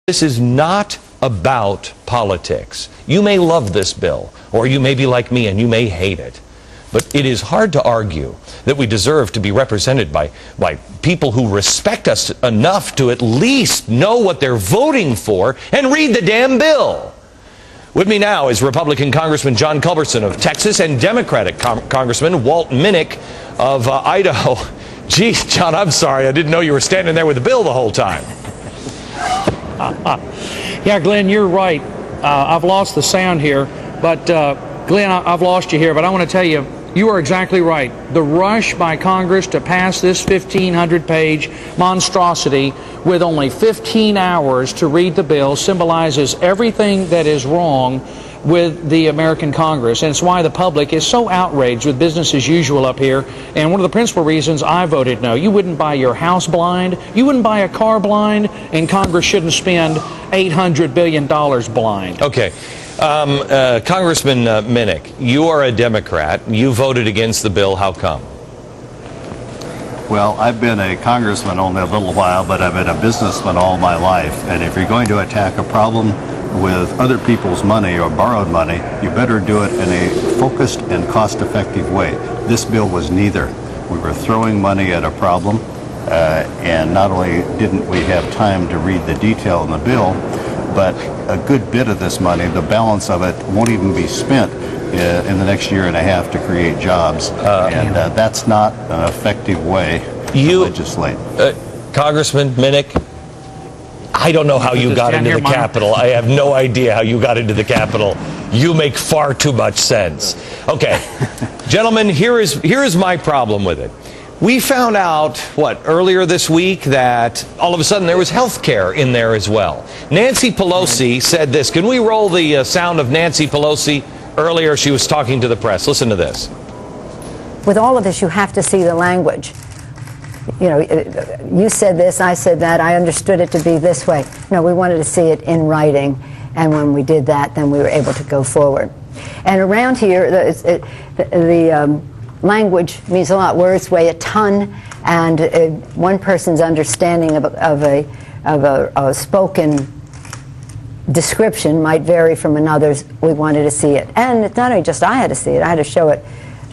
This is not about politics. You may love this bill, or you may be like me and you may hate it. But it is hard to argue that we deserve to be represented by people who respect us enough to at least know what they're voting for and read the damn bill. With me now is Republican Congressman John Culberson of Texas and Democratic Congressman Walt Minnick of Idaho. Geez, John, I'm sorry. I didn't know you were standing there with the bill the whole time. Yeah, Glenn, you're right. I've lost the sound here, but Glenn, I've lost you here, but I want to tell you, you are exactly right. The rush by Congress to pass this 1,500-page monstrosity with only 15 hours to read the bill symbolizes everything that is wrong with the American Congress, and it's why the public is so outraged with business as usual up here, and one of the principal reasons I voted no. You wouldn't buy your house blind, you wouldn't buy a car blind, and Congress shouldn't spend $800 billion blind. Okay. Congressman Minnick, you are a Democrat. You voted against the bill. How come? Well, I've been a congressman only a little while, but I've been a businessman all my life, and if you're going to attack a problem with other people's money or borrowed money, you better do it in a focused and cost-effective way. This bill was neither. We were throwing money at a problem, and not only didn't we have time to read the detail in the bill, but a good bit of this money, the balance of it, won't even be spent in the next year and a half to create jobs, and that's not an effective way to legislate. Congressman Minnick, I don't know how you got into the Capitol. I have no idea how you got into the Capitol. You make far too much sense. Okay, gentlemen, here is my problem with it. We found out, earlier this week that all of a sudden there was health care in there as well. Nancy Pelosi said this. Can we roll the sound of Nancy Pelosi? Earlier she was talking to the press. Listen to this. With all of this, you have to see the language. You know, you said this, I said that, I understood it to be this way. No, we wanted to see it in writing, and when we did that, then we were able to go forward. And around here, the language means a lot. Words weigh a ton, and one person's understanding of a spoken description might vary from another's. We wanted to see it. And it's not only just I had to see it, I had to show it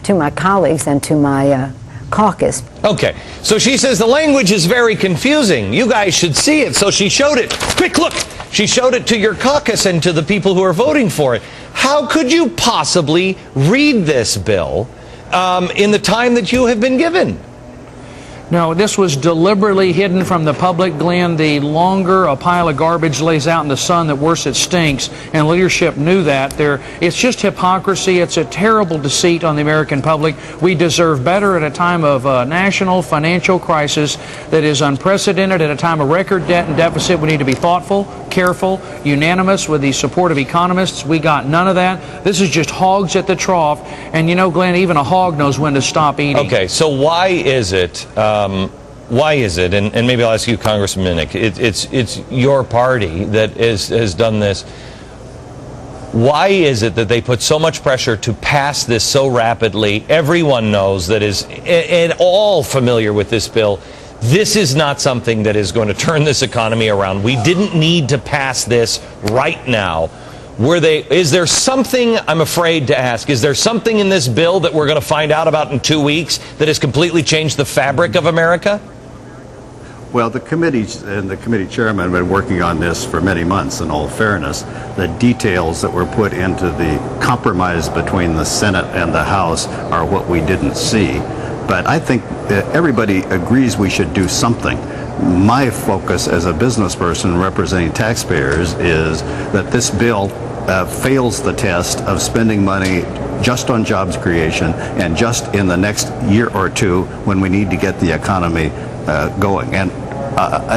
to my colleagues and to my caucus. Okay, so she says the language is very confusing. You guys should see it. So she showed it. Quick, look! She showed it to your caucus and to the people who are voting for it. How could you possibly read this bill in the time that you have been given? No, this was deliberately hidden from the public, Glenn. The longer a pile of garbage lays out in the sun, the worse it stinks, and leadership knew that. It's just hypocrisy. It's a terrible deceit on the American public. We deserve better at a time of national financial crisis that is unprecedented, at a time of record debt and deficit. We need to be thoughtful, careful, unanimous with the support of economists. We got none of that. This is just hogs at the trough, and you know, Glenn, even a hog knows when to stop eating. Okay, so why is it, and maybe I'll ask you, Congressman Minnick, it's your party that has done this. Why is it that they put so much pressure to pass this so rapidly? Everyone knows that is at all familiar with this bill. This is not something that is going to turn this economy around. We didn't need to pass this right now. Is there something, I'm afraid to ask, is there something in this bill that we're going to find out about in 2 weeks that has completely changed the fabric of America? Well, the committees and the committee chairman have been working on this for many months, in all fairness. The details that were put into the compromise between the Senate and the House are what we didn't see. But I think that everybody agrees we should do something. My focus as a business person representing taxpayers is that this bill fails the test of spending money just on jobs creation and just in the next year or two when we need to get the economy going. And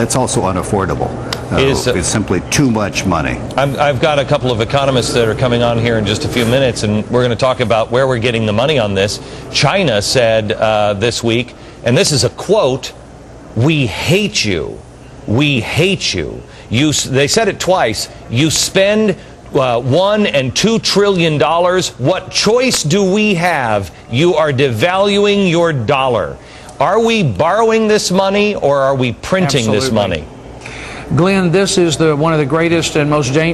it's also unaffordable. It's simply too much money. I've got a couple of economists that are coming on here in just a few minutes, and we're going to talk about where we're getting the money on this. China said this week, and this is a quote, "We hate you. We hate you." They said it twice. You spend $1 and $2 trillion. What choice do we have? You are devaluing your dollar. Are we borrowing this money or are we printing this money? Glenn, this is one of the greatest and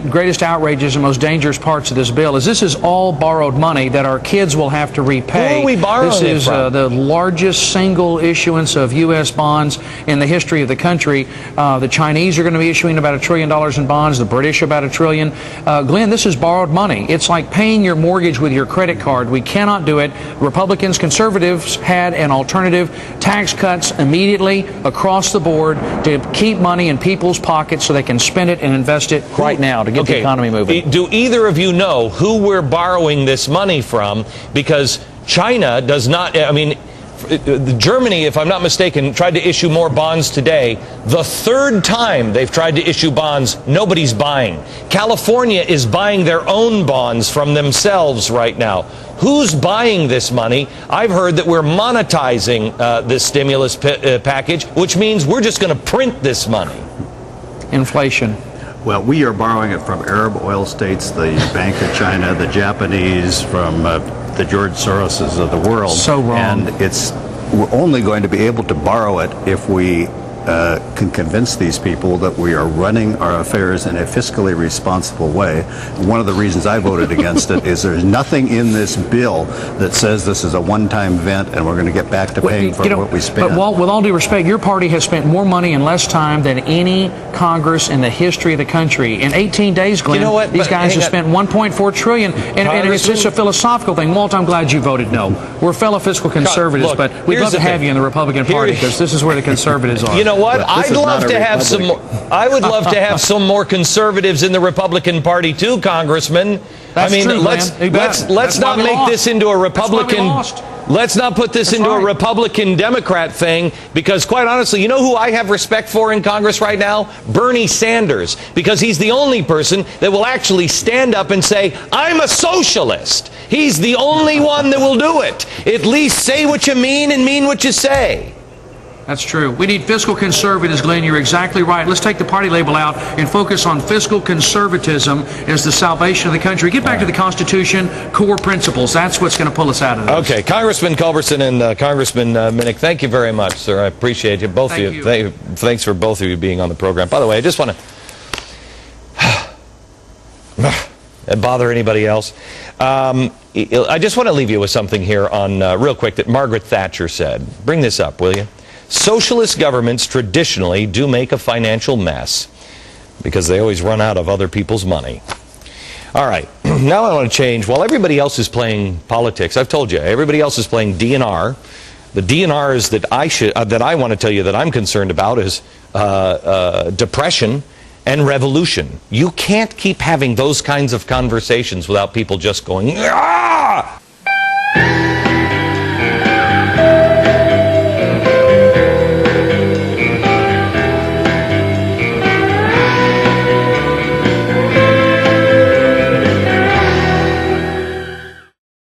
greatest outrages and most dangerous parts of this bill. This is all borrowed money that our kids will have to repay. Who are we borrowing This is the largest single issuance of U.S. bonds in the history of the country. The Chinese are going to be issuing about $1 trillion in bonds. The British about $1 trillion. Glenn, this is borrowed money. It's like paying your mortgage with your credit card. We cannot do it. Republicans, conservatives had an alternative: tax cuts immediately across the board to keep money in people's pockets so they can spend it and invest it right now to get the economy moving. Do either of you know who we're borrowing this money from? Because China does not, I mean, Germany, if I'm not mistaken, tried to issue more bonds today. The third time they've tried to issue bonds, nobody's buying. California is buying their own bonds from themselves right now. Who's buying this money? I've heard that we're monetizing this stimulus package, which means we're just going to print this money. Inflation. Well, we are borrowing it from Arab oil states, the Bank of China, the Japanese, from the George Soroses of the world. So wrong. And we're only going to be able to borrow it if we can convince these people that we are running our affairs in a fiscally responsible way. One of the reasons I voted against it is there's nothing in this bill that says this is a one-time event and we're going to get back to paying for what we spend. But Walt, with all due respect, your party has spent more money in less time than any Congress in the history of the country. In 18 days, Glenn, these guys have spent $1.4 trillion, and it's just a philosophical thing. Walt, I'm glad you voted no. We're fellow fiscal conservatives, look, but we'd love to have you in the Republican Party because this is where the conservatives are. You know what? I'd love to have some more. I would love to have some more conservatives in the Republican Party too, Congressman. That's I mean, true, let's not make this into a Republican. Let's not put this into a Republican Democrat thing, because quite honestly, you know who I have respect for in Congress right now? Bernie Sanders, because he's the only person that will actually stand up and say, I'm a socialist. He's the only one that will do it. At least say what you mean and mean what you say. That's true. We need fiscal conservatives, Glenn. You're exactly right. Let's take the party label out and focus on fiscal conservatism as the salvation of the country. Get back to the Constitution, core principles. That's what's going to pull us out of this. Okay, Congressman Culberson and Congressman Minnick, thank you very much, sir. I appreciate you, both of you. Thanks for both of you being on the program. By the way, I just want to bother anybody else. I just want to leave you with something here on real quick that Margaret Thatcher said. Bring this up, will you? Socialist governments traditionally do make a financial mess because they always run out of other people's money. All right, now I want to change. While everybody else is playing politics, I've told you, everybody else is playing DNR. The DNRs that I want to tell you that I'm concerned about is depression and revolution. You can't keep having those kinds of conversations without people just going, ah!